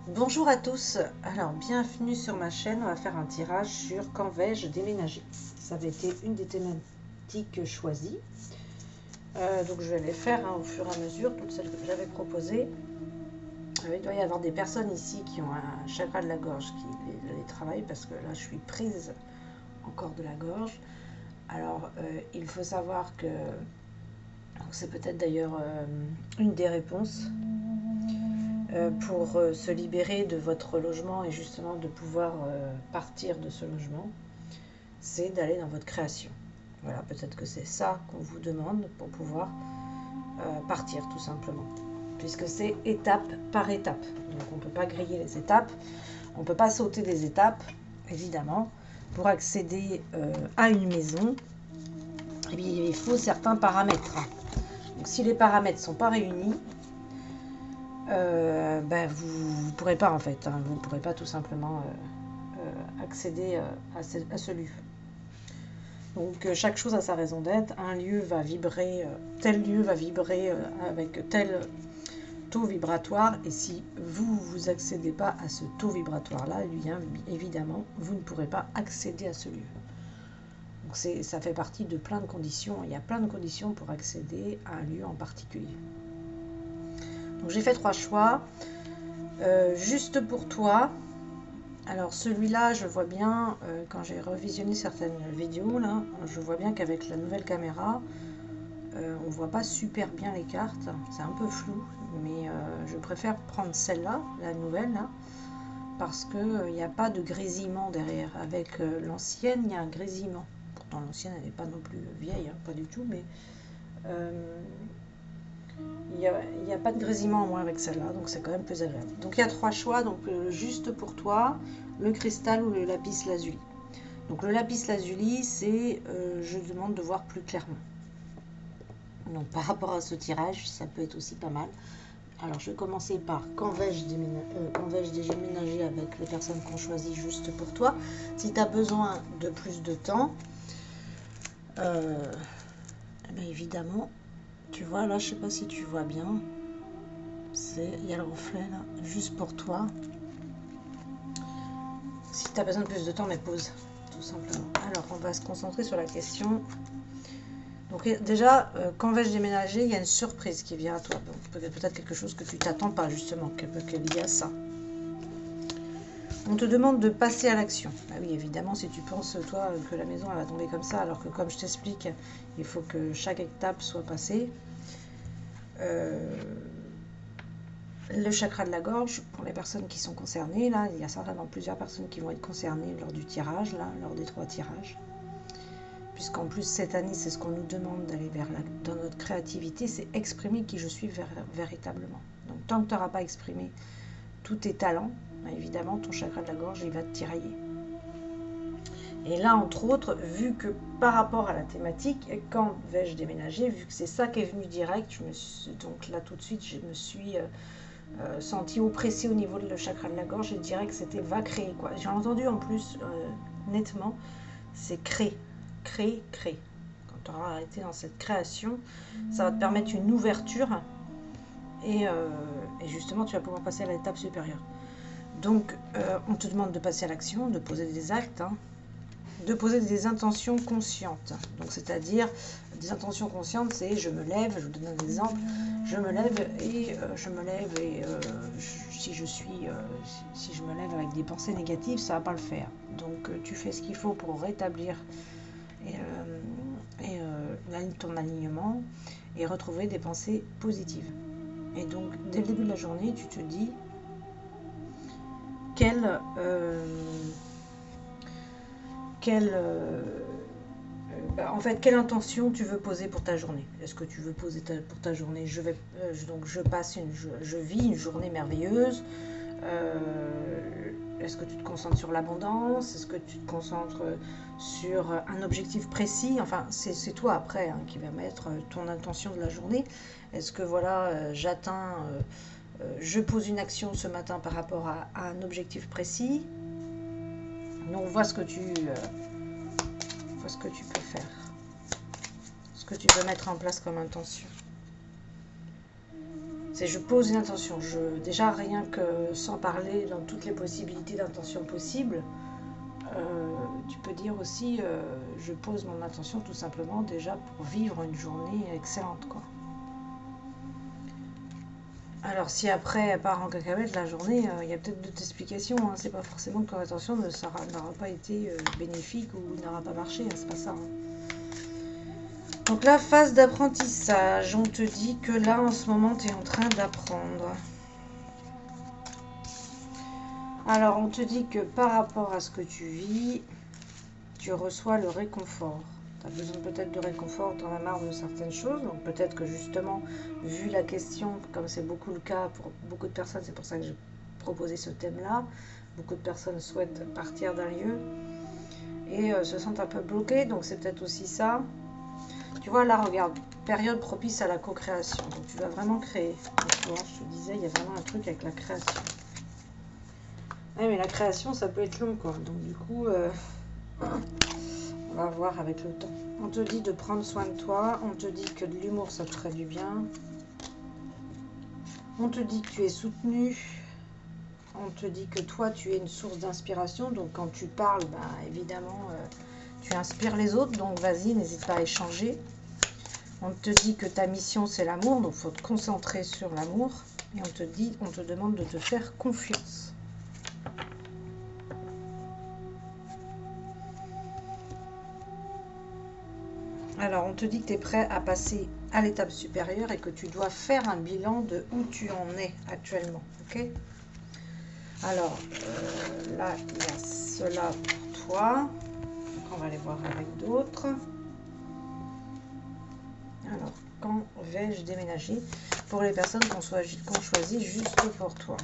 Bonjour à tous, alors bienvenue sur ma chaîne. On va faire un tirage sur quand vais-je déménager. Ça avait été une des thématiques choisies, donc je vais les faire au fur et à mesure, toutes celles que j'avais proposées. Il doit y avoir des personnes ici qui ont un chakra de la gorge qui les travaillent, parce que là je suis prise encore de la gorge. Alors il faut savoir que c'est peut-être d'ailleurs une des réponses pour se libérer de votre logement et justement de pouvoir partir de ce logement, c'est d'aller dans votre création. Voilà, peut-être que c'est ça qu'on vous demande pour pouvoir partir tout simplement. Puisque c'est étape par étape. Donc on ne peut pas griller les étapes, on ne peut pas sauter des étapes, évidemment. Pour accéder à une maison, eh bien, il faut certains paramètres. Donc si les paramètres ne sont pas réunis, vous ne pourrez pas en fait, vous ne pourrez pas tout simplement accéder à ce lieu. Donc chaque chose a sa raison d'être. Un lieu va vibrer, tel lieu va vibrer avec tel taux vibratoire, et si vous accédez pas à ce taux vibratoire là, évidemment vous ne pourrez pas accéder à ce lieu. Donc ça fait partie de plein de conditions. Il y a plein de conditions pour accéder à un lieu en particulier. Donc j'ai fait 3 choix. Juste pour toi. Alors celui-là, je vois bien, quand j'ai revisionné certaines vidéos, là, je vois bien qu'avec la nouvelle caméra, on ne voit pas super bien les cartes. C'est un peu flou, mais je préfère prendre celle-là, la nouvelle, là, parce qu'il n'y a pas de grésillement derrière. Avec l'ancienne, il y a un grésillement. Pourtant l'ancienne, elle n'est pas non plus vieille, hein, pas du tout, mais il n'y a pas de grésillement en moins avec celle-là, donc c'est quand même plus agréable. Donc il y a 3 choix, donc juste pour toi, le cristal ou le lapis lazuli. Donc le lapis lazuli, c'est je demande de voir plus clairement. Donc par rapport à ce tirage, ça peut être aussi pas mal. Alors je vais commencer par quand vais-je déménager avec les personnes qu'on choisit juste pour toi. Si tu as besoin de plus de temps, évidemment, tu vois là, je sais pas si tu vois bien, il y a le reflet là, juste pour toi. Si tu as besoin de plus de temps, mais pause, tout simplement. Alors on va se concentrer sur la question. Donc déjà, quand vais-je déménager, il y a une surprise qui vient à toi. Peut-être quelque chose que tu t'attends pas justement, qu'il y a ça. On te demande de passer à l'action. Ah oui, évidemment, si tu penses, toi, que la maison elle va tomber comme ça, alors que comme je t'explique, il faut que chaque étape soit passée. Le chakra de la gorge, pour les personnes qui sont concernées, là, il y a certainement plusieurs personnes qui vont être concernées lors du tirage, là, lors des 3 tirages. Puisqu'en plus, cette année, c'est ce qu'on nous demande d'aller dans notre créativité, c'est exprimer qui je suis véritablement. Donc, tant que tu n'auras pas exprimé tous tes talents, évidemment, ton chakra de la gorge, il va te tirailler. Et là, entre autres, vu que par rapport à la thématique, quand vais-je déménager, vu que c'est ça qui est venu direct, donc là, tout de suite, je me suis sentie oppressée au niveau de le chakra de la gorge, et direct, c'était va créer, quoi. J'ai entendu en plus, nettement, c'est créer. Créer. Quand tu auras été dans cette création, ça va te permettre une ouverture et justement tu vas pouvoir passer à l'étape supérieure. Donc on te demande de passer à l'action, de poser des actes, de poser des intentions conscientes. Donc c'est-à-dire des intentions conscientes, c'est je me lève, je vous donne un exemple, je me lève et si je me lève avec des pensées négatives, ça va pas le faire. Donc tu fais ce qu'il faut pour rétablir ton alignement et retrouver des pensées positives. Et donc dès le début de la journée, tu te dis quelle intention tu veux poser pour ta journée. Est-ce que tu veux poser pour ta journée, je vis une journée merveilleuse. Est-ce que tu te concentres sur l'abondance? Est-ce que tu te concentres sur un objectif précis? Enfin, c'est toi après qui va mettre ton intention de la journée. Est-ce que voilà, je pose une action ce matin par rapport à un objectif précis? Donc, vois ce que tu peux faire, ce que tu peux mettre en place comme intention. C'est je pose une intention. Déjà, rien que sans parler dans toutes les possibilités d'intention possibles, tu peux dire aussi, je pose mon intention tout simplement déjà pour vivre une journée excellente, quoi. Alors, si après elle part en cacahuète la journée, il y a peut-être d'autres explications. Hein. C'est pas forcément que ton intention n'aura pas été bénéfique ou n'aura pas marché. Hein. C'est pas ça. Hein. Donc là, phase d'apprentissage. On te dit que là, en ce moment, tu es en train d'apprendre. Alors, on te dit que par rapport à ce que tu vis, tu reçois le réconfort. Tu as besoin peut-être de réconfort, tu en as marre de certaines choses. Donc peut-être que justement, vu la question, comme c'est beaucoup le cas pour beaucoup de personnes, c'est pour ça que j'ai proposé ce thème-là. Beaucoup de personnes souhaitent partir d'un lieu et se sentent un peu bloquées. Donc c'est peut-être aussi ça. Tu vois, là, regarde, période propice à la co-création. Donc tu vas vraiment créer. Donc, tu vois, je te disais, il y a vraiment un truc avec la création. Ouais, mais la création, ça peut être long, quoi. Donc du coup... on va voir avec le temps. On te dit de prendre soin de toi. On te dit que de l'humour, ça te ferait du bien. On te dit que tu es soutenu. On te dit que toi, tu es une source d'inspiration. Donc, quand tu parles, bah, évidemment, tu inspires les autres. Donc, vas-y, n'hésite pas à échanger. On te dit que ta mission, c'est l'amour. Donc, il faut te concentrer sur l'amour. Et on te demande de te faire confiance. Alors, on te dit que tu es prêt à passer à l'étape supérieure et que tu dois faire un bilan de où tu en es actuellement. Ok? Alors, là, il y a cela pour toi. Donc, on va aller voir avec d'autres. Alors, quand vais-je déménager? Pour les personnes qu'on choisit juste pour toi.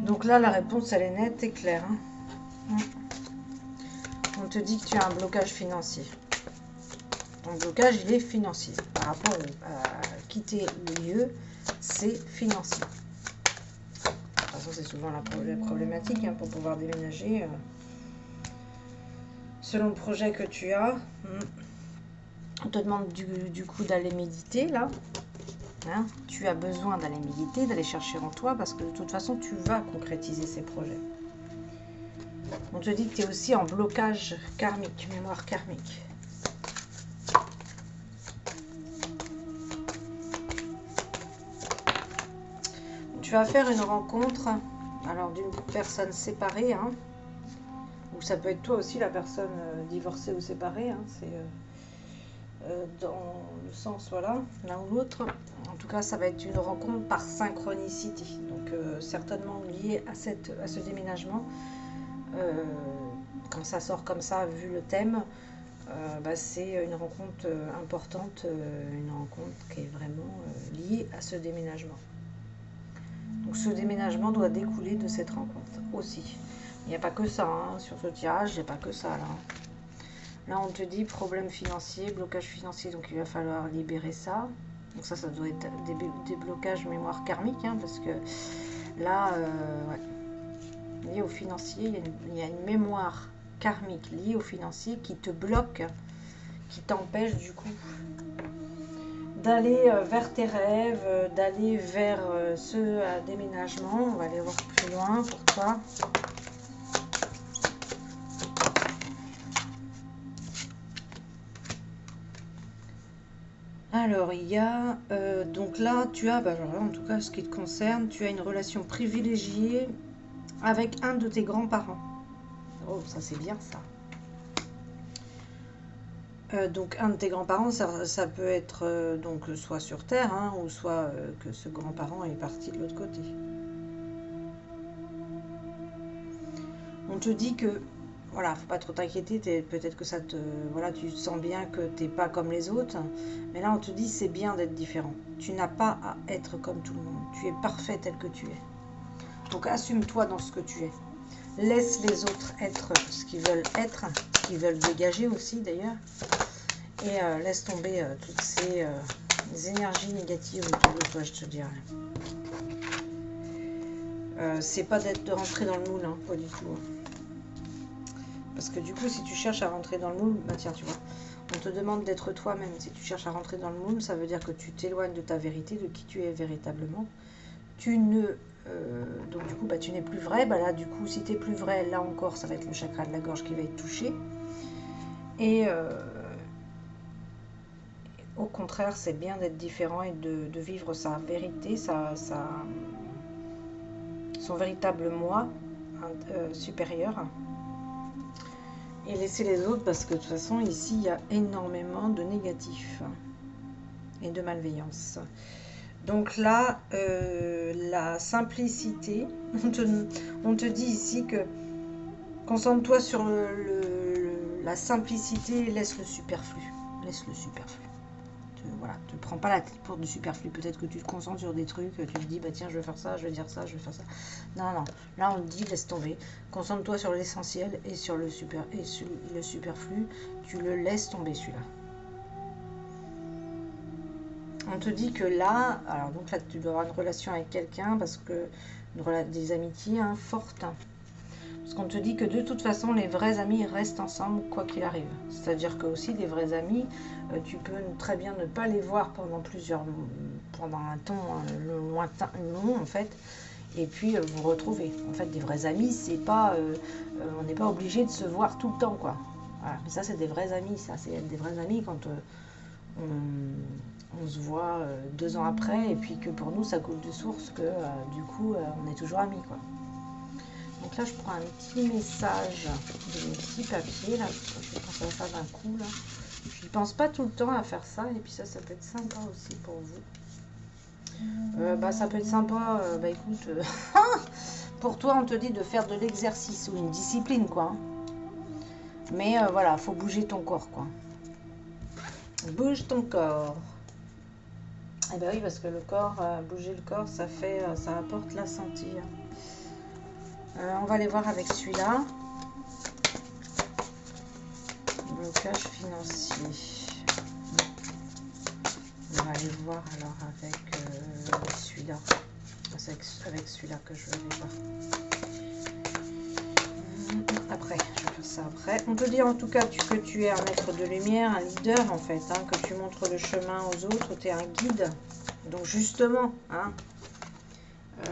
Donc là, la réponse, elle est nette et claire. Hein. On te dit que tu as un blocage financier. Ton blocage, il est financier. Par rapport à quitter le lieu, c'est financier. De toute façon, c'est souvent la problématique hein, pour pouvoir déménager. Selon le projet que tu as, on te demande du coup d'aller méditer là. Hein, tu as besoin d'aller méditer, d'aller chercher en toi parce que de toute façon, tu vas concrétiser ces projets. On te dit que tu es aussi en blocage karmique, mémoire karmique. Tu vas faire une rencontre, alors d'une personne séparée, hein, ou ça peut être toi aussi la personne divorcée ou séparée, hein, c'est dans le sens, voilà, l'un ou l'autre. En tout cas, ça va être une rencontre par synchronicité, donc certainement liée à ce déménagement. Quand ça sort comme ça, vu le thème, bah, c'est une rencontre importante, une rencontre qui est vraiment liée à ce déménagement. Donc ce déménagement doit découler de cette rencontre aussi. Il n'y a pas que ça, hein, sur ce tirage, il n'y a pas que ça là. Là on te dit problème financier, blocage financier, donc il va falloir libérer ça. Donc ça doit être des blocages mémoire karmique, hein, parce que là, ouais, lié au financier, il y a une mémoire karmique liée au financier qui te bloque, qui t'empêche du coup d'aller vers tes rêves, d'aller vers ce déménagement. On va aller voir plus loin pour toi. Alors, il y a... donc là, tu as... Bah, alors là, en tout cas, ce qui te concerne, tu as une relation privilégiée avec un de tes grands-parents. Oh, ça c'est bien ça. Donc un de tes grands-parents, ça peut être donc soit sur Terre, hein, ou soit que ce grand-parent est parti de l'autre côté. On te dit que, voilà, faut pas trop t'inquiéter, peut-être que ça te... Voilà, tu sens bien que tu n'es pas comme les autres, mais là on te dit c'est bien d'être différent. Tu n'as pas à être comme tout le monde, tu es parfait tel que tu es. Donc assume-toi dans ce que tu es. Laisse les autres être ce qu'ils veulent être, ce qu'ils veulent dégager aussi d'ailleurs. Et laisse tomber toutes ces énergies négatives autour de toi, je te dirais. C'est pas de rentrer dans le moule, hein, pas du tout. Hein. Parce que du coup, si tu cherches à rentrer dans le moule, bah tiens, tu vois, on te demande d'être toi-même. Si tu cherches à rentrer dans le moule, ça veut dire que tu t'éloignes de ta vérité, de qui tu es véritablement. Tu ne... donc du coup, bah, tu n'es plus vrai. Bah, là, du coup, si tu n'es plus vrai, là encore, ça va être le chakra de la gorge qui va être touché. Et au contraire, c'est bien d'être différent et de vivre sa vérité, son véritable moi supérieur. Et laisser les autres parce que de toute façon, ici, il y a énormément de négatifs et de malveillance. Donc là, la simplicité, on te dit ici que concentre-toi sur la simplicité et laisse le superflu. Laisse le superflu. Voilà, ne te prends pas la tête pour du superflu. Peut-être que tu te concentres sur des trucs, tu te dis, bah tiens, je vais faire ça, je vais dire ça, je vais faire ça. Non, non, là on te dit, laisse tomber. Concentre-toi sur l'essentiel et sur le superflu. Tu le laisses tomber celui-là. On te dit que là, alors donc là tu dois avoir une relation avec quelqu'un parce que des amitiés fortes. Parce qu'on te dit que de toute façon les vrais amis restent ensemble quoi qu'il arrive. C'est-à-dire que aussi des vrais amis, tu peux très bien ne pas les voir pendant un temps lointain, long en fait, et puis vous retrouver. En fait, des vrais amis, c'est pas, on n'est pas obligé de se voir tout le temps quoi. Voilà. Mais ça c'est des vrais amis, ça c'est des vrais amis quand on se voit 2 ans après et puis que pour nous ça coule de source que du coup on est toujours amis quoi. Donc là je prends un petit message de mes petits papiers là, je vais penser à ça d'un coup là. Je ne pense pas tout le temps à faire ça et puis ça peut être sympa aussi pour vous. Bah ça peut être sympa, bah écoute, pour toi on te dit de faire de l'exercice ou une discipline quoi. Mais voilà, faut bouger ton corps quoi. Bouge ton corps. Et ben oui, parce que le corps, bouger le corps, ça apporte la santé. On va aller voir avec celui-là. Blocage financier. On va aller voir alors avec celui-là. C'est avec celui-là que je vais aller voir. Après, je vais faire ça après. On peut dire en tout cas que tu es un maître de lumière, un leader en fait, que tu montres le chemin aux autres, tu es un guide. Donc justement,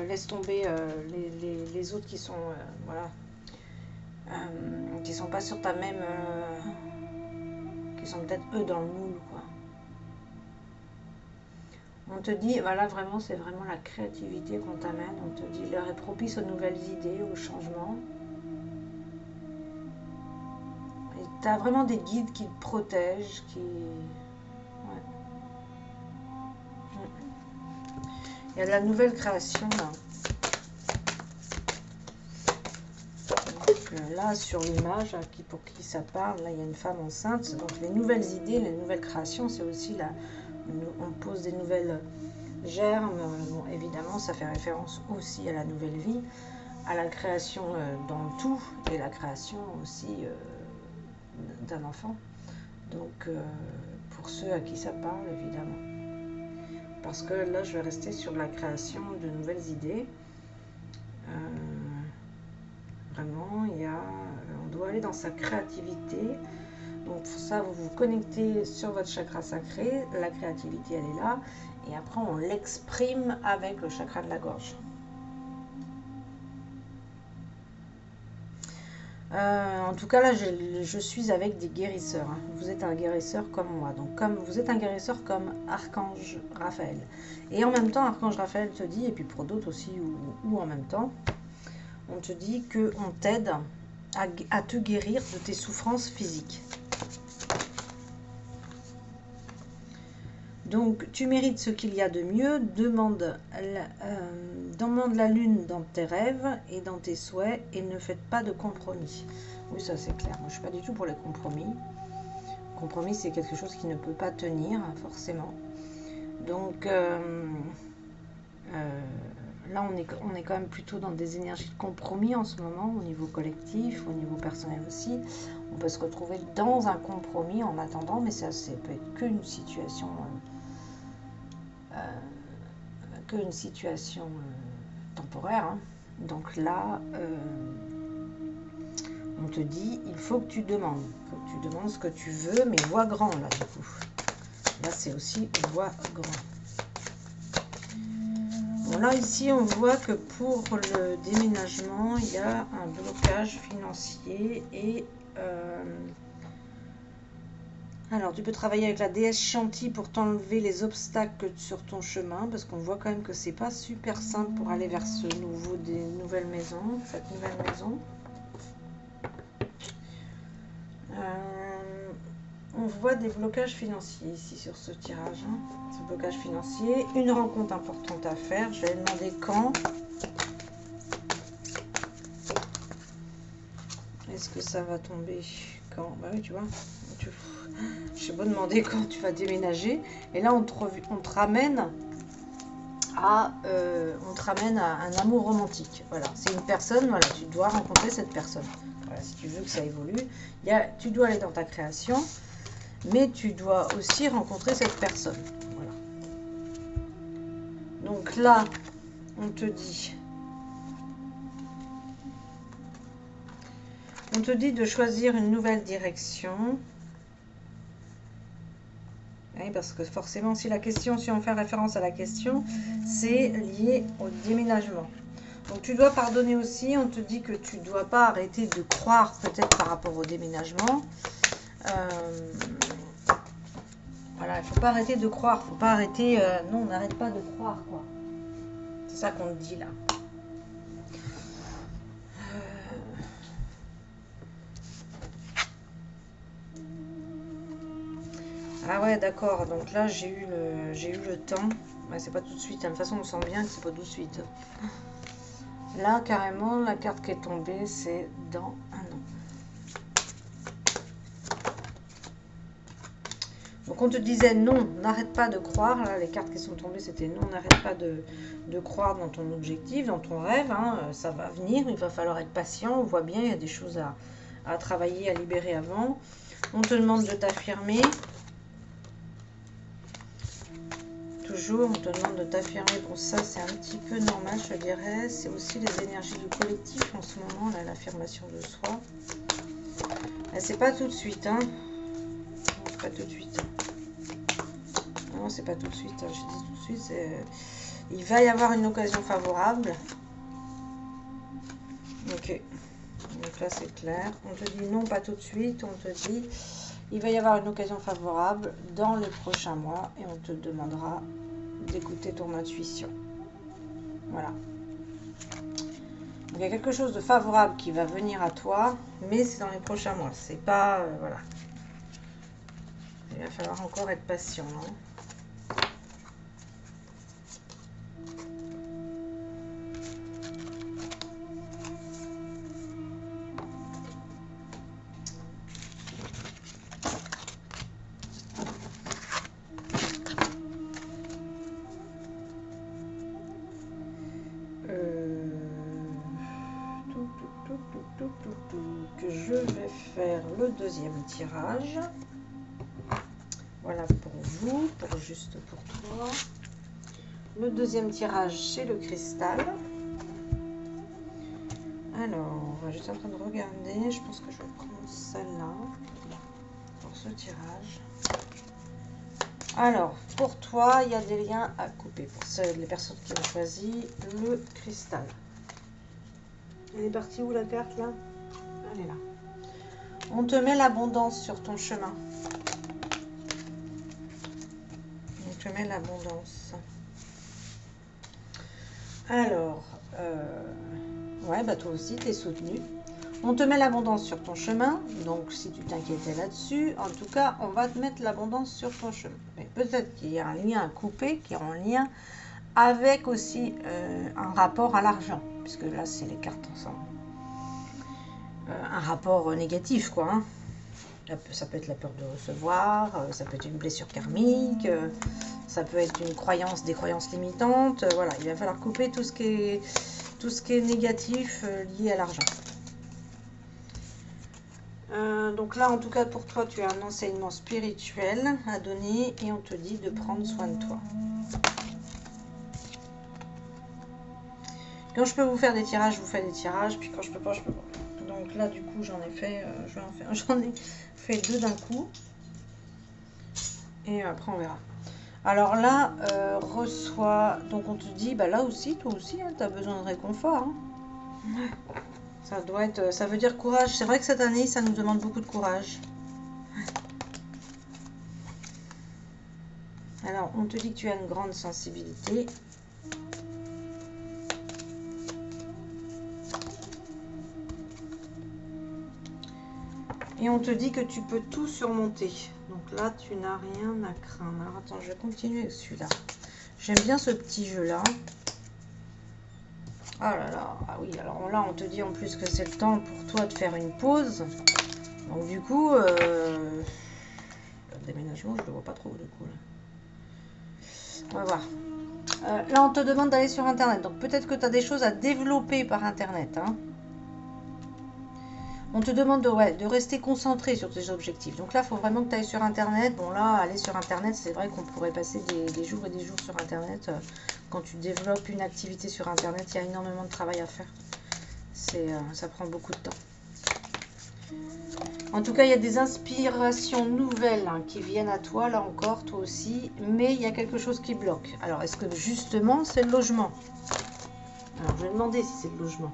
laisse tomber les autres qui sont, voilà, qui sont pas sur ta même, qui sont peut-être eux dans le moule quoi. On te dit, voilà, vraiment, c'est vraiment la créativité qu'on t'amène. On te dit, l'heure est propice aux nouvelles idées, au changement. Tu as vraiment des guides qui te protègent, qui... Ouais. Il y a de la nouvelle création, là. Donc, là, sur l'image, pour qui ça parle, là, il y a une femme enceinte. Donc, les nouvelles idées, les nouvelles créations, c'est aussi là... On pose des nouvelles germes. Bon, évidemment, ça fait référence aussi à la nouvelle vie, à la création dans le tout, et la création aussi... d'un enfant. Donc pour ceux à qui ça parle évidemment, parce que là je vais rester sur la création de nouvelles idées. Vraiment on doit aller dans sa créativité. Donc pour ça vous vous connectez sur votre chakra sacré, la créativité elle est là et après on l'exprime avec le chakra de la gorge. En tout cas là je suis avec des guérisseurs. Vous êtes un guérisseur comme moi, donc vous êtes un guérisseur comme Archange Raphaël. Et en même temps Archange Raphaël te dit, et puis pour d'autres aussi ou en même temps, on te dit qu'on t'aide à te guérir de tes souffrances physiques. Donc tu mérites ce qu'il y a de mieux, demande la lune dans tes rêves et dans tes souhaits et ne faites pas de compromis. Oui, ça c'est clair, moi je ne suis pas du tout pour les compromis. Compromis c'est quelque chose qui ne peut pas tenir forcément. Donc là on est quand même plutôt dans des énergies de compromis en ce moment, au niveau collectif, au niveau personnel aussi. On peut se retrouver dans un compromis en attendant, mais ça peut être qu'une situation... temporaire. Donc là, on te dit, il faut que tu demandes. Il faut que tu demandes ce que tu veux, mais vois grand là du coup. Là, c'est aussi vois grand. Bon, là, ici, on voit que pour le déménagement, il y a un blocage financier et... alors, tu peux travailler avec la déesse Shanti pour t'enlever les obstacles sur ton chemin, parce qu'on voit quand même que c'est pas super simple pour aller vers ce nouvelle maison, cette nouvelle maison. On voit des blocages financiers ici sur ce tirage. Hein. Ce blocage financier, une rencontre importante à faire. Je vais demander quand. Est-ce que ça va tomber quand? Bah oui, tu vois. Je vais pas demander quand tu vas déménager. Et là, on te ramène à, un amour romantique. Voilà, c'est une personne. Voilà, tu dois rencontrer cette personne. Voilà, si tu veux que ça évolue, tu dois aller dans ta création. Mais tu dois aussi rencontrer cette personne. Voilà. Donc là, on te dit de choisir une nouvelle direction. Oui, parce que forcément, si on fait référence à la question, c'est lié au déménagement. Donc tu dois pardonner aussi. On te dit que tu ne dois pas arrêter de croire peut-être par rapport au déménagement. Voilà, il ne faut pas arrêter de croire, faut pas arrêter, non, on n'arrête pas de croire, quoi. C'est ça qu'on te dit là. Ah ouais, d'accord, donc là j'ai eu le temps. Ouais, c'est pas tout de suite, hein. De toute façon on sent bien que c'est pas tout de suite. Là carrément, la carte qui est tombée, c'est dans un an. Donc on te disait non, n'arrête pas de croire. Là, les cartes qui sont tombées, c'était non, n'arrête pas de croire dans ton objectif, dans ton rêve. Hein, ça va venir, il va falloir être patient. On voit bien, il y a des choses à travailler, à libérer avant. On te demande de t'affirmer. Toujours, on te demande de t'affirmer. Bon, ça, c'est un petit peu normal, je dirais. C'est aussi les énergies du collectif en ce moment, là, l'affirmation de soi. C'est pas tout de suite, hein. Non, c'est pas tout de suite. Non, c'est pas tout de suite. Hein. Je dis tout de suite, il va y avoir une occasion favorable. Ok. Donc là, c'est clair. On te dit non, pas tout de suite. On te dit, il va y avoir une occasion favorable dans les prochains mois et on te demandera d'écouter ton intuition. Voilà. Donc, il y a quelque chose de favorable qui va venir à toi, mais c'est dans les prochains mois. C'est pas... voilà. Il va falloir encore être patient. Hein. Que je vais faire le deuxième tirage. Voilà pour vous, juste pour toi. Le deuxième tirage, c'est le cristal. Alors, je suis en train de regarder. Je pense que je vais prendre celle-là pour ce tirage. Alors, pour toi, il y a des liens à couper. Pour les personnes qui ont choisi le cristal. Elle est partie où la carte là? Elle est là. On te met l'abondance sur ton chemin. On te met l'abondance. Alors, ouais, bah toi aussi, tu es soutenu. On te met l'abondance sur ton chemin. Donc, si tu t'inquiétais là-dessus, en tout cas, on va te mettre l'abondance sur ton chemin. Mais peut-être qu'il y a un lien à couper qui est en lien avec aussi un rapport à l'argent. Puisque là, c'est les cartes ensemble. Un rapport négatif, quoi. Hein. Ça peut être la peur de recevoir, ça peut être une blessure karmique, ça peut être une croyance, des croyances limitantes. Voilà, il va falloir couper tout ce qui est négatif lié à l'argent. Donc là, en tout cas, pour toi, tu as un enseignement spirituel à donner et on te dit de prendre soin de toi. Quand je peux vous faire des tirages, je vous fais des tirages. Puis quand je peux pas, je peux pas. Donc là, du coup, j'en ai fait, j'en ai fait 2 d'un coup. Et après, on verra. Alors là, reçoit. Donc on te dit, bah là aussi, toi aussi, hein, tu as besoin de réconfort. Hein. Ça doit être. Ça veut dire courage. C'est vrai que cette année, ça nous demande beaucoup de courage. Alors, on te dit que tu as une grande sensibilité. Et on te dit que tu peux tout surmonter. Donc là, tu n'as rien à craindre. Alors attends, je vais continuer avec celui-là. J'aime bien ce petit jeu-là. Ah là là, ah oui, alors là, on te dit en plus que c'est le temps pour toi de faire une pause. Donc du coup, le déménagement, je ne le vois pas trop du coup. Là. On va voir. Là, on te demande d'aller sur Internet. Donc peut-être que tu as des choses à développer par Internet. Hein. On te demande de rester concentré sur tes objectifs. Donc là, il faut vraiment que tu ailles sur Internet. Bon là, aller sur Internet, c'est vrai qu'on pourrait passer des jours et des jours sur Internet. Quand tu développes une activité sur Internet, il y a énormément de travail à faire. Ça prend beaucoup de temps. En tout cas, il y a des inspirations nouvelles hein, qui viennent à toi, là encore, toi aussi. Mais il y a quelque chose qui bloque. Alors, est-ce que justement, c'est le logement? Alors, je vais demander si c'est le logement.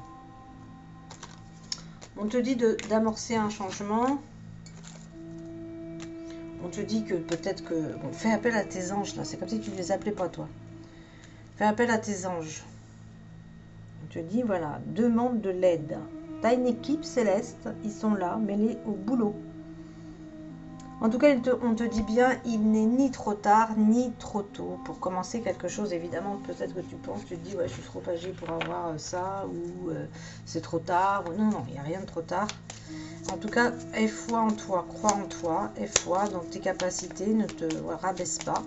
On te dit d'amorcer un changement. On te dit que peut-être que... Bon, fais appel à tes anges, là. C'est comme si tu ne les appelais pas, toi. Fais appel à tes anges. On te dit, voilà, demande de l'aide. Tu as une équipe céleste. Ils sont là, mêlés au boulot. En tout cas, on te dit bien, il n'est ni trop tard, ni trop tôt pour commencer quelque chose. Évidemment, peut-être que tu penses, tu te dis, ouais, je suis trop âgée pour avoir ça, ou c'est trop tard. Ou, non, non, il n'y a rien de trop tard. En tout cas, aie foi en toi, crois en toi, aie foi dans tes capacités, ne te rabaisse pas.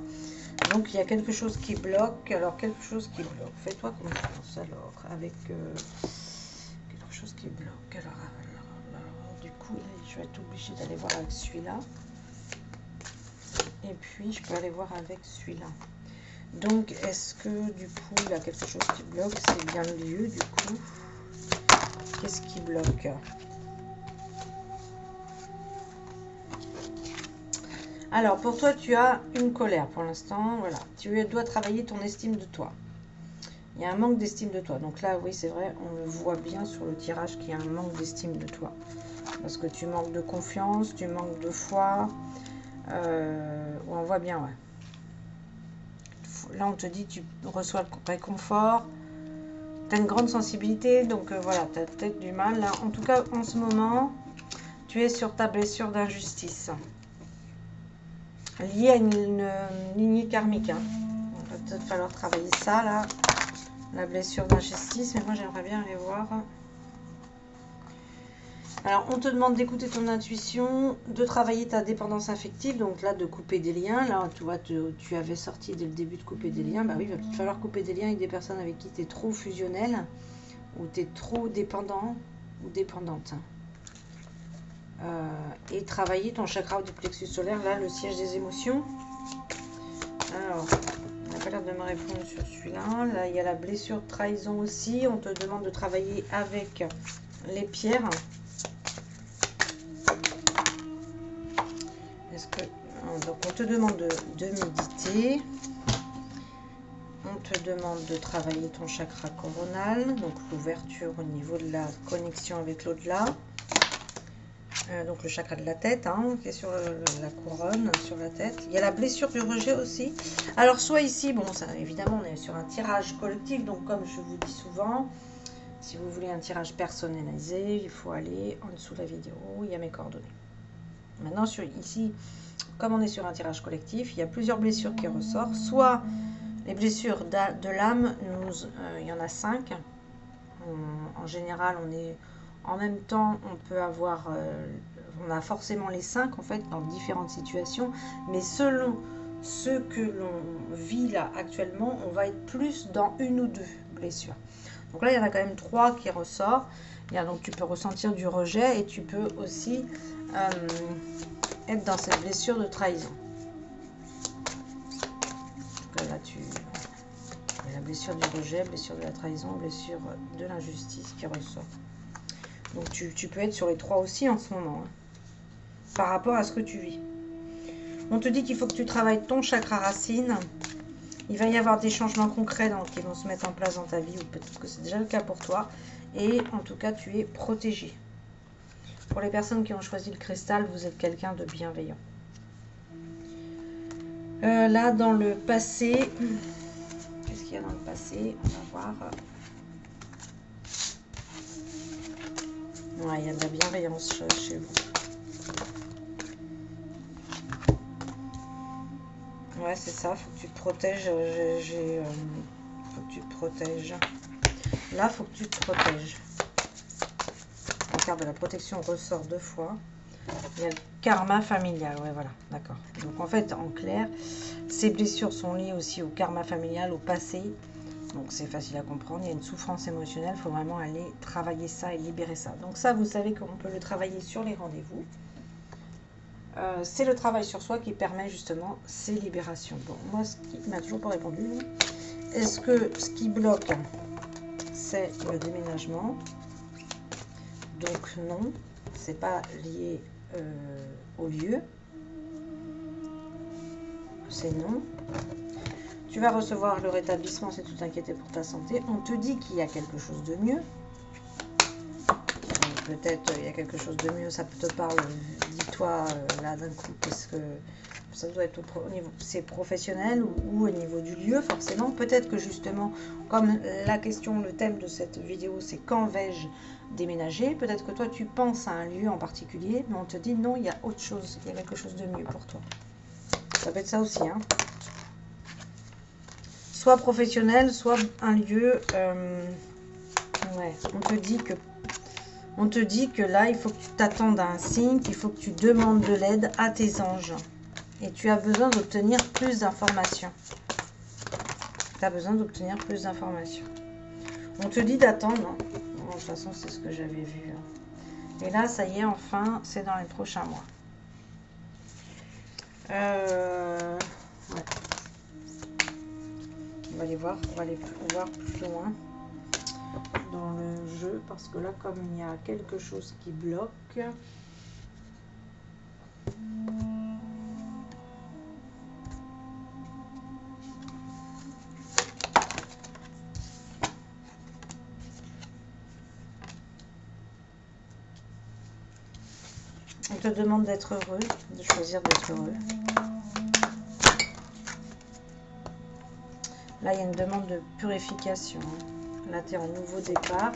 Donc, il y a quelque chose qui bloque. Alors, quelque chose qui bloque. Fais-toi confiance, alors, avec quelque chose qui bloque. Alors, du coup, là, je vais être obligée d'aller voir avec celui-là. Et puis, je peux aller voir avec celui-là. Donc, est-ce que, du coup, il y a quelque chose qui bloque? C'est bien le lieu, du coup. Qu'est-ce qui bloque? Alors, pour toi, tu as une colère pour l'instant. Voilà. Tu dois travailler ton estime de toi. Il y a un manque d'estime de toi. Donc là, oui, c'est vrai, on le voit bien sur le tirage qu'il y a un manque d'estime de toi. Parce que tu manques de confiance, tu manques de foi. On voit bien, ouais. Là, on te dit, tu reçois le réconfort. Tu as une grande sensibilité, donc voilà, tu as peut-être du mal. Là. En tout cas, en ce moment, tu es sur ta blessure d'injustice. Liée à une lignée karmique. Hein. Il va peut-être falloir travailler ça, là. La blessure d'injustice, mais moi, j'aimerais bien aller voir... Alors, on te demande d'écouter ton intuition, de travailler ta dépendance affective, donc là, de couper des liens. Là, tu vois, tu avais sorti dès le début de couper des liens. Bah oui, il va peut-être falloir couper des liens avec des personnes avec qui tu es trop fusionnel, ou tu es trop dépendant ou dépendante. Et travailler ton chakra du plexus solaire, là, le siège des émotions. Alors, on n'a pas l'air de me répondre sur celui-là. Là, il y a la blessure de trahison aussi. On te demande de travailler avec les pierres. Donc on te demande de méditer, on te demande de travailler ton chakra coronal, donc l'ouverture au niveau de la connexion avec l'au-delà, donc le chakra de la tête, hein, qui est sur la couronne, sur la tête. Il y a la blessure du rejet aussi. Alors soit ici, bon, ça, évidemment on est sur un tirage collectif, donc comme je vous dis souvent, si vous voulez un tirage personnalisé, il faut aller en dessous de la vidéo, il y a mes coordonnées. Maintenant, ici, comme on est sur un tirage collectif, il y a plusieurs blessures qui ressortent. Soit les blessures de l'âme, il y en a 5. En général, on est en même temps, on peut avoir, on a forcément les 5 en fait dans différentes situations, mais selon ce que l'on vit là actuellement, on va être plus dans une ou 2 blessures. Donc là, il y en a quand même 3 qui ressortent. Donc tu peux ressentir du rejet et tu peux aussi être dans cette blessure de trahison. Donc là, blessure du rejet, blessure de la trahison, blessure de l'injustice qui ressort. Donc tu peux être sur les 3 aussi en ce moment, hein, par rapport à ce que tu vis. On te dit qu'il faut que tu travailles ton chakra racine. Il va y avoir des changements concrets qui vont se mettre en place dans ta vie, ou peut-être que c'est déjà le cas pour toi. Et en tout cas, tu es protégé. Pour les personnes qui ont choisi le cristal, vous êtes quelqu'un de bienveillant. Là, dans le passé, qu'est-ce qu'il y a dans le passé? On va voir. Ouais, il y a de la bienveillance chez vous. Ouais, c'est ça, faut que tu te protèges. Faut que tu te protèges. Là, faut que tu te protèges. La carte de la protection ressort 2 fois. Il y a le karma familial, ouais, voilà, d'accord. Donc, en fait, en clair, ces blessures sont liées aussi au karma familial, au passé. Donc, c'est facile à comprendre. Il y a une souffrance émotionnelle, il faut vraiment aller travailler ça et libérer ça. Donc, ça, vous savez qu'on peut le travailler sur les rendez-vous. C'est le travail sur soi qui permet justement ces libérations. Bon, moi, ce qui m'a toujours pas répondu, est-ce que ce qui bloque, c'est le déménagement? Donc non, c'est pas lié au lieu. C'est non. Tu vas recevoir le rétablissement si tu t'inquiétais pour ta santé. On te dit qu'il y a quelque chose de mieux. Peut-être il y a quelque chose de mieux, ça te parle, dis-toi là d'un coup, parce que ça doit être au niveau, c'est professionnel ou au niveau du lieu forcément. Peut-être que justement, comme la question, le thème de cette vidéo, c'est quand vais-je déménager, peut-être que toi tu penses à un lieu en particulier, mais on te dit non, il y a autre chose, il y a quelque chose de mieux pour toi. Ça peut être ça aussi, hein. Soit professionnel, soit un lieu, ouais, on te dit que là, il faut que tu t'attendes à un signe, qu'il faut que tu demandes de l'aide à tes anges. Et tu as besoin d'obtenir plus d'informations. Tu as besoin d'obtenir plus d'informations. On te dit d'attendre. Bon, de toute façon, c'est ce que j'avais vu. Et là, ça y est, enfin, c'est dans les prochains mois. Ouais. On va aller voir, on va aller voir plus loin dans le jeu, parce que là, comme il y a quelque chose qui bloque, on te demande d'être heureux, de choisir d'être heureux. Là, il y a une demande de purification. Là, tu es en nouveau départ.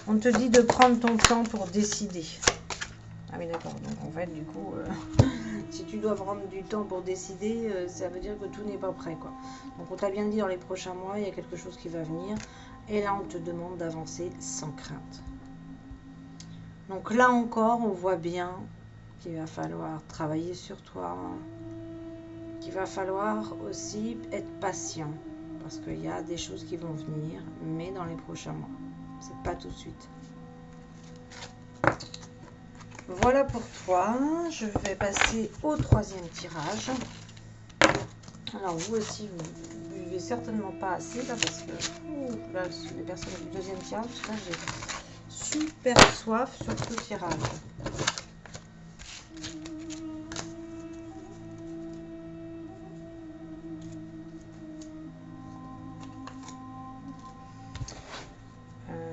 On te dit de prendre ton temps pour décider. Ah oui, d'accord. Donc, en fait, du coup, si tu dois prendre du temps pour décider, ça veut dire que tout n'est pas prêt, quoi. Donc, on t'a bien dit, dans les prochains mois, il y a quelque chose qui va venir. Et là, on te demande d'avancer sans crainte. Donc, là encore, on voit bien qu'il va falloir travailler sur toi. Qu'il va falloir aussi être patient. Parce qu'il y a des choses qui vont venir, mais dans les prochains mois. C'est pas tout de suite. Voilà pour toi. Je vais passer au 3e tirage. Alors vous aussi, vous buvez certainement pas assez là, parce que là, les personnes du 2e tirage, là j'ai super soif sur ce tirage.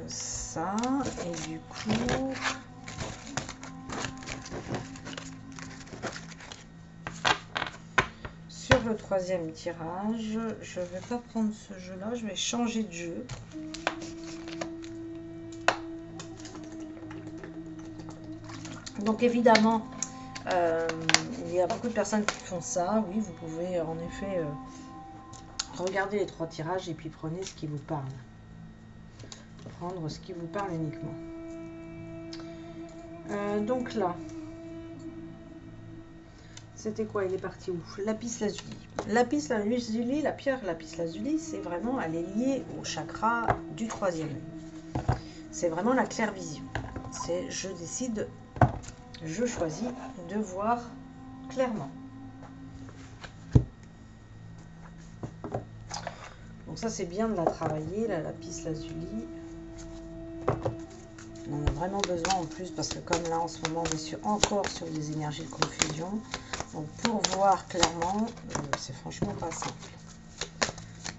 Ça, et du coup, sur le 3e tirage, je vais pas prendre ce jeu là, je vais changer de jeu. Donc évidemment, il y a beaucoup de personnes qui font ça. Oui, vous pouvez en effet regarder les 3 tirages et puis prenez ce qui vous parle. Prendre ce qui vous parle uniquement. Donc là, c'était quoi? Il est parti où? Lapis lazuli. Lapis lazuli, la pierre lapis lazuli, c'est vraiment, elle est liée au chakra du 3e œil. C'est vraiment la clairvision. C'est je décide, je choisis de voir clairement. Donc ça, c'est bien de la travailler, la lapis lazuli. On en a vraiment besoin en plus parce que comme là, en ce moment, on est encore sur des énergies de confusion. Donc pour voir clairement, c'est franchement pas simple.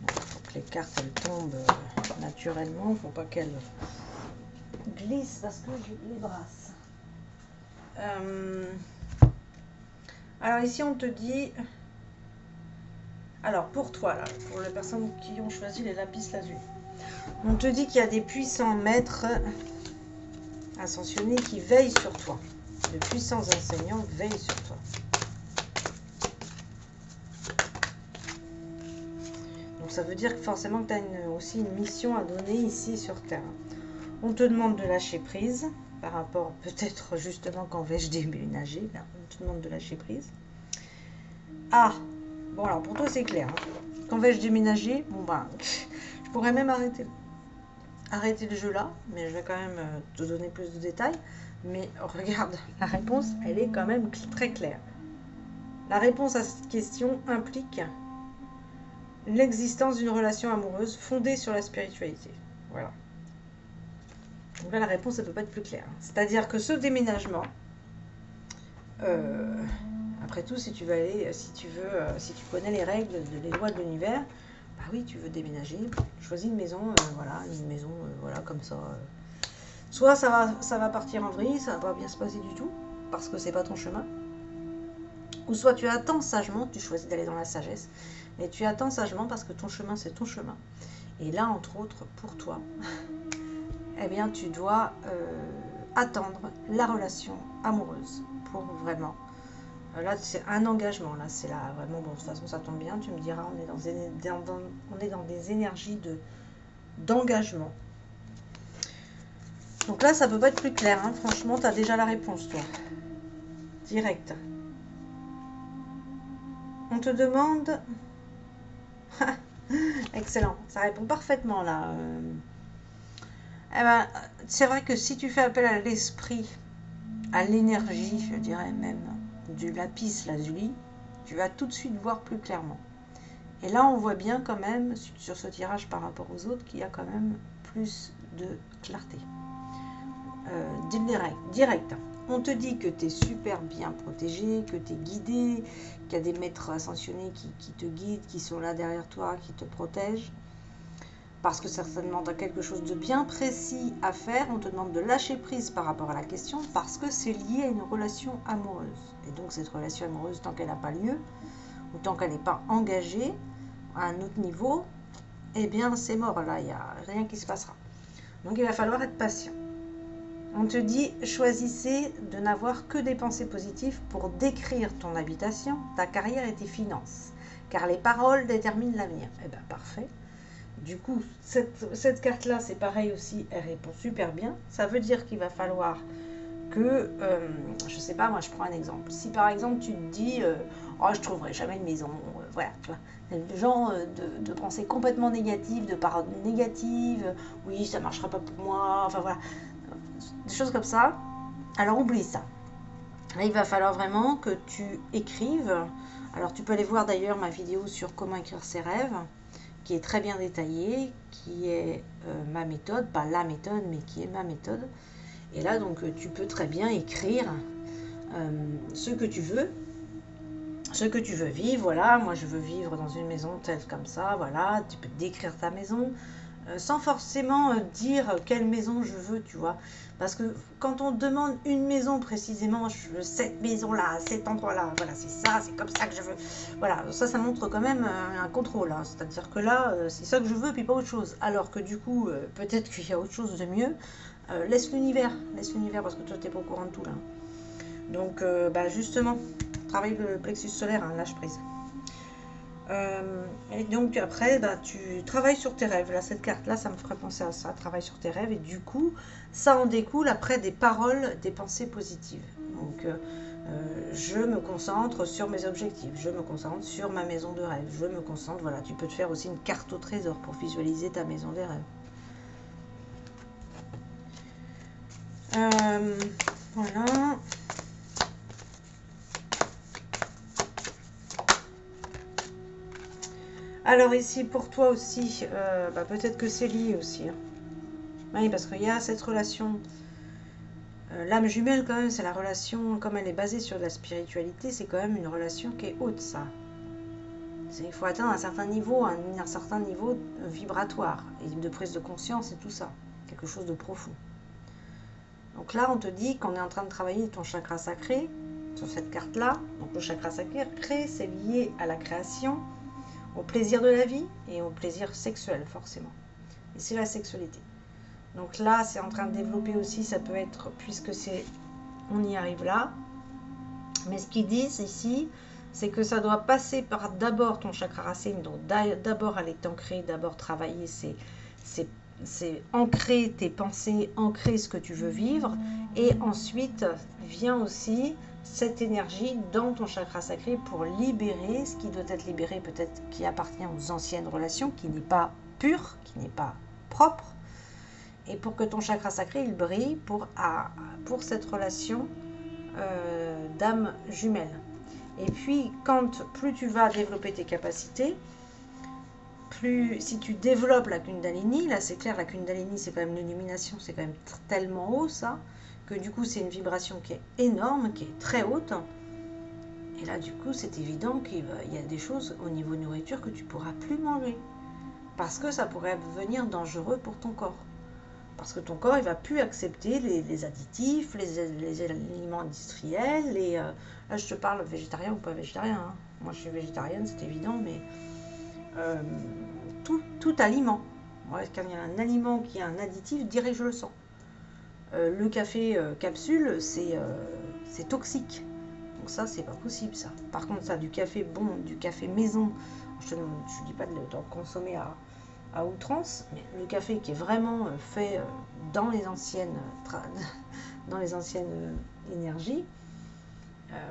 Il faut que les cartes, elles tombent naturellement. Il ne faut pas qu'elles glissent parce que je les brasse. Alors ici, on te dit... Alors pour toi, là, pour les personnes qui ont choisi les lapis lazuli, on te dit qu'il y a des puissants maîtres ascensionnés qui veillent sur toi. De puissants enseignants veillent sur toi. Donc ça veut dire que forcément que tu as aussi une mission à donner ici sur Terre. On te demande de lâcher prise par rapport peut-être justement quand vais-je déménager. Là, on te demande de lâcher prise. Ah, bon alors pour toi c'est clair. Hein. Quand vais-je déménager? Bon ben, je pourrais même arrêter le jeu là, mais je vais quand même te donner plus de détails. Mais regarde, la réponse, elle est quand même très claire. La réponse à cette question implique l'existence d'une relation amoureuse fondée sur la spiritualité. Voilà. Donc là, la réponse, elle ne peut pas être plus claire. C'est-à-dire que ce déménagement, après tout, si tu veux aller, si tu connais les règles, les lois de l'univers, bah oui, tu veux déménager, choisis une maison, voilà, comme ça. Soit ça va partir en vrille, ça va pas bien se passer du tout, parce que c'est pas ton chemin. Ou soit tu attends sagement, tu choisis d'aller dans la sagesse, mais tu attends sagement parce que ton chemin, c'est ton chemin. Et là, entre autres, pour toi, eh bien, tu dois attendre la relation amoureuse pour vraiment. Là, c'est un engagement. Là, c'est là vraiment, bon, de toute façon, ça tombe bien. Tu me diras, on est dans des énergies d'engagement. Donc là, ça peut pas être plus clair. Hein. Franchement, tu as déjà la réponse, toi. Direct. On te demande... Excellent. Ça répond parfaitement, là. Eh ben, c'est vrai que si tu fais appel à l'esprit, à l'énergie, je dirais même, du lapis lazuli, tu vas tout de suite voir plus clairement. Et là, on voit bien quand même, sur ce tirage par rapport aux autres, qu'il y a quand même plus de clarté. Direct. On te dit que tu es super bien protégé, que tu es guidé, qu'il y a des maîtres ascensionnés qui te guident, qui sont là derrière toi, qui te protègent. Parce que certainement tu as quelque chose de bien précis à faire, on te demande de lâcher prise par rapport à la question, parce que c'est lié à une relation amoureuse. Et donc cette relation amoureuse, tant qu'elle n'a pas lieu, ou tant qu'elle n'est pas engagée à un autre niveau, eh bien c'est mort, là, il n'y a rien qui se passera. Donc il va falloir être patient. On te dit, choisissez de n'avoir que des pensées positives pour décrire ton habitation, ta carrière et tes finances, car les paroles déterminent l'avenir. Eh bien parfait. Du coup, cette carte-là, c'est pareil aussi, elle répond super bien. Ça veut dire qu'il va falloir que, je sais pas, moi je prends un exemple. Si par exemple tu te dis, oh je trouverai jamais de maison, voilà, tu vois, le genre de pensées complètement négatives, de paroles négatives, oui ça marchera pas pour moi, enfin voilà, des choses comme ça. Alors oublie ça. Là, il va falloir vraiment que tu écrives. Alors tu peux aller voir d'ailleurs ma vidéo sur comment écrire ses rêves, qui est très bien détaillée, qui est ma méthode, pas la méthode, mais qui est ma méthode. Et là, donc, tu peux très bien écrire ce que tu veux vivre. Voilà, moi, je veux vivre dans une maison telle comme ça. Voilà, tu peux décrire ta maison sans forcément dire quelle maison je veux, tu vois. Parce que quand on demande une maison précisément, je veux cette maison-là, cet endroit-là, voilà, c'est ça, c'est comme ça que je veux. Voilà, ça montre quand même un contrôle. Hein. C'est-à-dire que là, c'est ça que je veux, puis pas autre chose. Alors que du coup, peut-être qu'il y a autre chose de mieux. Laisse l'univers, parce que toi, tu n'es pas au courant de tout là. Donc, justement, travaille le plexus solaire, hein, lâche prise. Et donc après, tu travailles sur tes rêves. Là, cette carte-là, ça me ferait penser à ça. Travaille sur tes rêves. Et du coup, ça en découle après des paroles, des pensées positives. Donc, je me concentre sur mes objectifs. Je me concentre sur ma maison de rêve. Je me concentre, voilà. Tu peux te faire aussi une carte au trésor pour visualiser ta maison des rêves. Voilà. Alors ici, pour toi aussi, peut-être que c'est lié aussi. Hein. Oui, parce qu'il y a cette relation. L'âme jumelle, quand même, c'est la relation, comme elle est basée sur la spiritualité, c'est quand même une relation qui est haute, ça. Il faut atteindre un certain niveau vibratoire, et de prise de conscience et tout ça. Quelque chose de profond. Donc là, on te dit qu'on est en train de travailler ton chakra sacré, sur cette carte-là. Donc le chakra sacré, c'est lié à la création, au plaisir de la vie et au plaisir sexuel, forcément. Et c'est la sexualité. Donc là, c'est en train de développer aussi, ça peut être, puisque c'est, on y arrive là. Mais ce qu'ils disent ici, c'est que ça doit passer par d'abord ton chakra racine, donc d'abord aller t'ancrer, d'abord travailler, c'est ancrer tes pensées, ancrer ce que tu veux vivre, et ensuite vient aussi cette énergie dans ton chakra sacré pour libérer ce qui doit être libéré, peut-être qui appartient aux anciennes relations, qui n'est pas pur, qui n'est pas propre, et pour que ton chakra sacré il brille pour cette relation d'âme jumelle. Et puis plus tu vas développer tes capacités, plus si tu développes la Kundalini, là c'est clair, la Kundalini c'est quand même l'illumination, c'est quand même tellement haut ça, que du coup c'est une vibration qui est énorme, qui est très haute. Et là du coup c'est évident qu'il y a des choses au niveau nourriture que tu pourras plus manger. Parce que ça pourrait devenir dangereux pour ton corps. Parce que ton corps il va plus accepter les additifs, les aliments industriels, là je te parle végétarien ou pas végétarien. Hein. Moi je suis végétarienne, c'est évident, mais tout aliment. Ouais, quand il y a un aliment qui a un additif, direct je le sens. Le café capsule, c'est toxique. Donc ça, c'est pas possible ça. Par contre, ça, du café bon, du café maison, je ne dis pas d'en consommer à outrance, mais le café qui est vraiment fait dans les anciennes, énergies,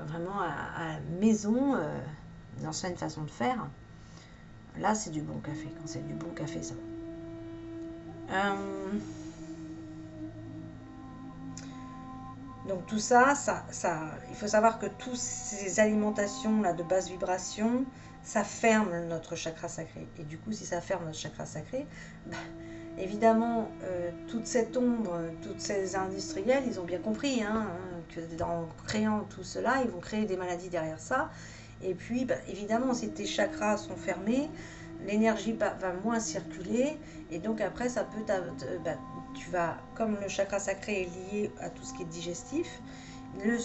vraiment à la maison, l'ancienne façon de faire, là c'est du bon café. Quand c'est du bon café, ça va. Donc tout ça, il faut savoir que toutes ces alimentations là de basse vibration, ça ferme notre chakra sacré. Et du coup, si ça ferme notre chakra sacré, évidemment, toute cette ombre, toutes ces industriels, ils ont bien compris que en créant tout cela, ils vont créer des maladies derrière ça. Et puis, évidemment, si tes chakras sont fermés, l'énergie va moins circuler. Et donc après, ça peut tu vas, comme le chakra sacré est lié à tout ce qui est digestif, le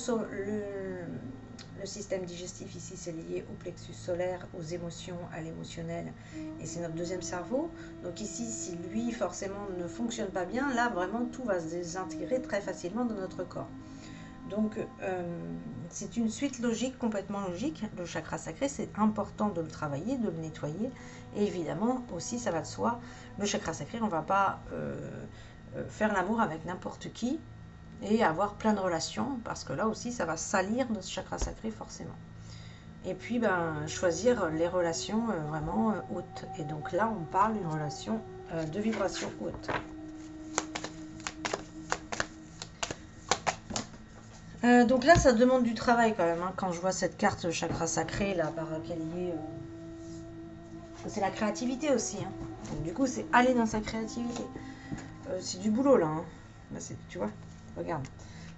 système digestif ici c'est lié au plexus solaire, aux émotions, à l'émotionnel, et c'est notre deuxième cerveau. Donc ici, si lui forcément ne fonctionne pas bien, là vraiment tout va se désintégrer très facilement dans notre corps. Donc c'est une suite logique, complètement logique. Le chakra sacré, c'est important de le travailler, de le nettoyer, et évidemment aussi ça va de soi, le chakra sacré, on ne va pas faire l'amour avec n'importe qui et avoir plein de relations, parce que là aussi ça va salir notre chakra sacré forcément. Et puis choisir les relations vraiment hautes. Et donc là on parle d'une relation de vibration haute. Donc là ça demande du travail quand même, quand je vois cette carte chakra sacré là par laquelle il est, c'est la créativité aussi. Donc du coup c'est aller dans sa créativité. C'est du boulot là. Là tu vois, regarde.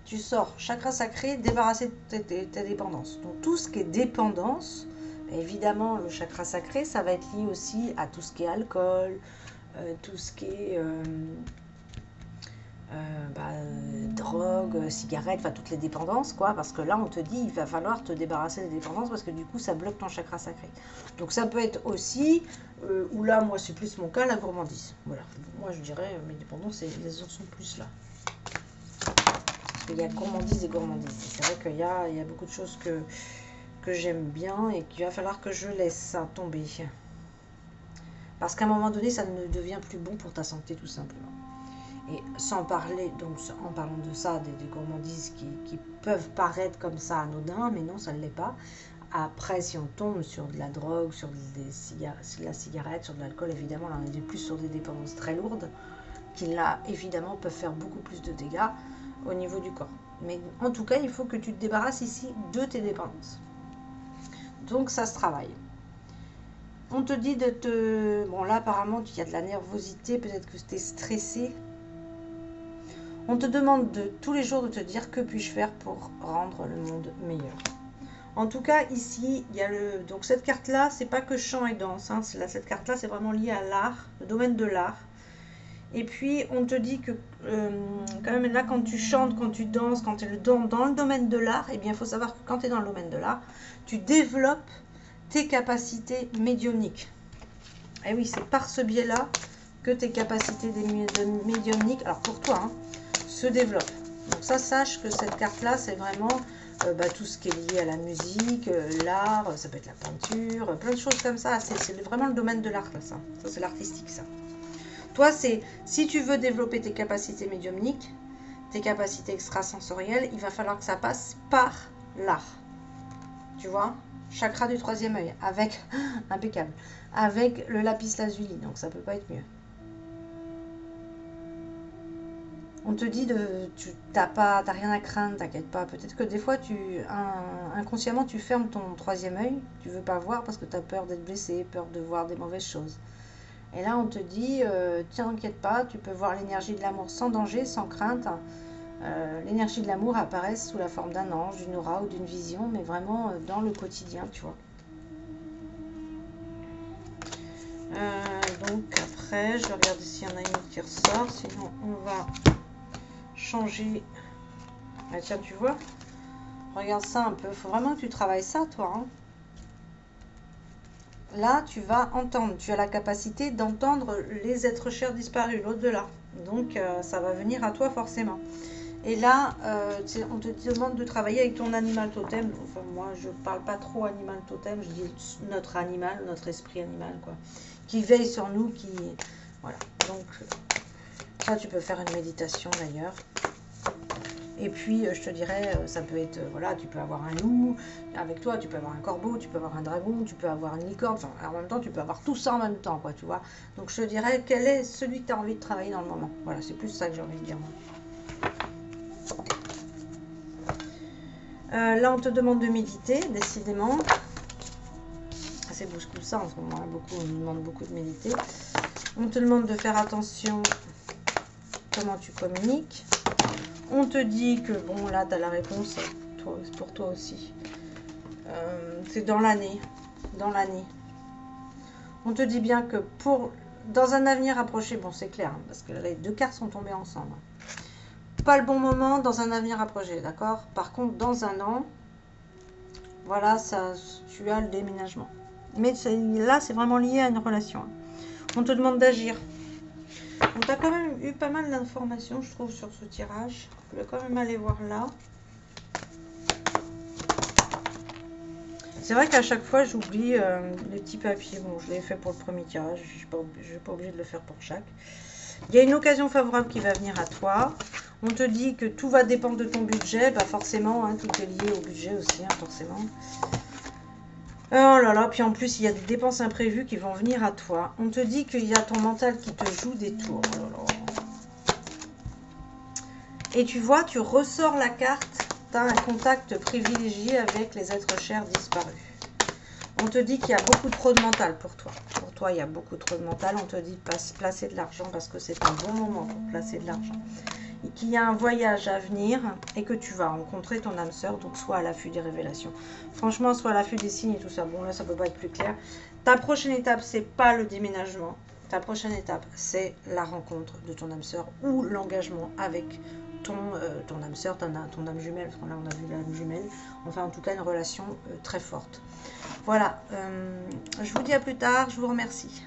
Tu sors chakra sacré, débarrasser de tes dépendances. Donc tout ce qui est dépendance, évidemment le chakra sacré, ça va être lié aussi à tout ce qui est alcool, tout ce qui est drogue, cigarette, enfin toutes les dépendances quoi, parce que là on te dit il va falloir te débarrasser des dépendances parce que du coup ça bloque ton chakra sacré. Donc ça peut être aussi, ou là moi c'est plus mon cas, la gourmandise. Voilà, moi je dirais mes dépendances les autres sont plus là. Parce qu'il y a gourmandise et gourmandise. C'est vrai qu'il y a beaucoup de choses que j'aime bien et qu'il va falloir que je laisse ça tomber. Parce qu'à un moment donné ça ne devient plus bon pour ta santé tout simplement. Et sans parler, donc en parlant de ça, des gourmandises qui peuvent paraître comme ça anodins, mais non, ça ne l'est pas. Après, si on tombe sur de la drogue, sur la cigarette, sur de l'alcool, évidemment, là, on est plus sur des dépendances très lourdes, qui là, évidemment, peuvent faire beaucoup plus de dégâts au niveau du corps. Mais en tout cas, il faut que tu te débarrasses ici de tes dépendances. Donc, ça se travaille. On te dit de te... Bon, là, apparemment, il y a de la nervosité. Peut-être que tu es stressé. On te demande de tous les jours de te dire que puis-je faire pour rendre le monde meilleur. En tout cas, ici, il y a le... Donc, cette carte-là, c'est pas que chant et danse. Hein. Cette carte-là, c'est vraiment lié à l'art, le domaine de l'art. Et puis, on te dit que, quand même, là, quand tu chantes, quand tu danses, quand tu es dans le domaine de l'art, eh bien, il faut savoir que quand tu es dans le domaine de l'art, tu développes tes capacités médiumniques. Et oui, c'est par ce biais-là que tes capacités médiumniques, alors pour toi, hein, se développent. Donc ça, sache que cette carte-là, c'est vraiment tout ce qui est lié à la musique, l'art, ça peut être la peinture, plein de choses comme ça. C'est vraiment le domaine de l'art, ça. Ça, c'est l'artistique, ça. Toi, c'est si tu veux développer tes capacités médiumniques, tes capacités extrasensorielles, il va falloir que ça passe par l'art. Tu vois, chakra du troisième œil, avec, impeccable, avec le lapis lazuli, donc ça peut pas être mieux. On te dit tu n'as rien à craindre, t'inquiète pas. Peut-être que des fois, inconsciemment, tu fermes ton troisième œil, tu veux pas voir parce que tu as peur d'être blessé, peur de voir des mauvaises choses. Et là, on te dit, tiens, t'inquiète pas, tu peux voir l'énergie de l'amour sans danger, sans crainte. L'énergie de l'amour apparaît sous la forme d'un ange, d'une aura ou d'une vision, mais vraiment dans le quotidien, tu vois. Donc après, je vais regarder s'il y en a une autre qui ressort, sinon on va changer. Ah, tiens, tu vois, regarde ça un peu, il faut vraiment que tu travailles ça, toi. Hein. Là, tu vas entendre, tu as la capacité d'entendre les êtres chers disparus, l'au-delà. Donc, ça va venir à toi forcément. Et là, on te demande de travailler avec ton animal totem. Enfin, moi, je ne parle pas trop animal totem, je dis notre animal, notre esprit animal, quoi. Qui veille sur nous, qui... Voilà. Donc, ça, tu peux faire une méditation, d'ailleurs. Et puis, je te dirais, ça peut être, voilà, tu peux avoir un loup avec toi, tu peux avoir un corbeau, tu peux avoir un dragon, tu peux avoir une licorne. Enfin, en même temps, tu peux avoir tout ça en même temps, quoi, tu vois. Donc, je te dirais, quel est celui que tu as envie de travailler dans le moment. Voilà, c'est plus ça que j'ai envie de dire, moi. Là, on te demande de méditer, décidément. C'est beaucoup ça en ce moment, hein. On nous demande beaucoup de méditer. On te demande de faire attention comment tu communiques. On te dit que, bon, là, tu as la réponse pour toi aussi. C'est dans l'année. Dans l'année. On te dit bien que dans un avenir approché, bon, c'est clair, hein, parce que les deux cartes sont tombées ensemble. Pas le bon moment dans un avenir approché, d'accord? Par contre, dans un an, voilà, ça, tu as le déménagement. Mais là, c'est vraiment lié à une relation. On te demande d'agir. On t'a quand même eu pas mal d'informations, je trouve, sur ce tirage. Je vais quand même aller voir là. C'est vrai qu'à chaque fois, j'oublie les petits papiers. Bon, je l'ai fait pour le premier tirage. Je ne suis pas obligée de le faire pour chaque. Il y a une occasion favorable qui va venir à toi. On te dit que tout va dépendre de ton budget. Bah forcément, hein, tout est lié au budget aussi, hein, forcément. Oh là là, puis en plus, il y a des dépenses imprévues qui vont venir à toi. On te dit qu'il y a ton mental qui te joue des tours. Oh là là. Et tu vois, tu ressors la carte. Tu as un contact privilégié avec les êtres chers disparus. On te dit qu'il y a beaucoup trop de mental pour toi. Pour toi, il y a beaucoup trop de mental. On te dit de placer de l'argent parce que c'est un bon moment pour placer de l'argent. Et qu'il y a un voyage à venir et que tu vas rencontrer ton âme sœur. Donc, sois à l'affût des révélations. Franchement, sois à l'affût des signes et tout ça. Bon, là, ça ne peut pas être plus clair. Ta prochaine étape, c'est pas le déménagement. Ta prochaine étape, c'est la rencontre de ton âme sœur ou l'engagement avec ton âme sœur, ton âme jumelle. Parce que là, on a vu l'âme jumelle. Enfin, en tout cas, une relation très forte. Voilà, je vous dis à plus tard, je vous remercie.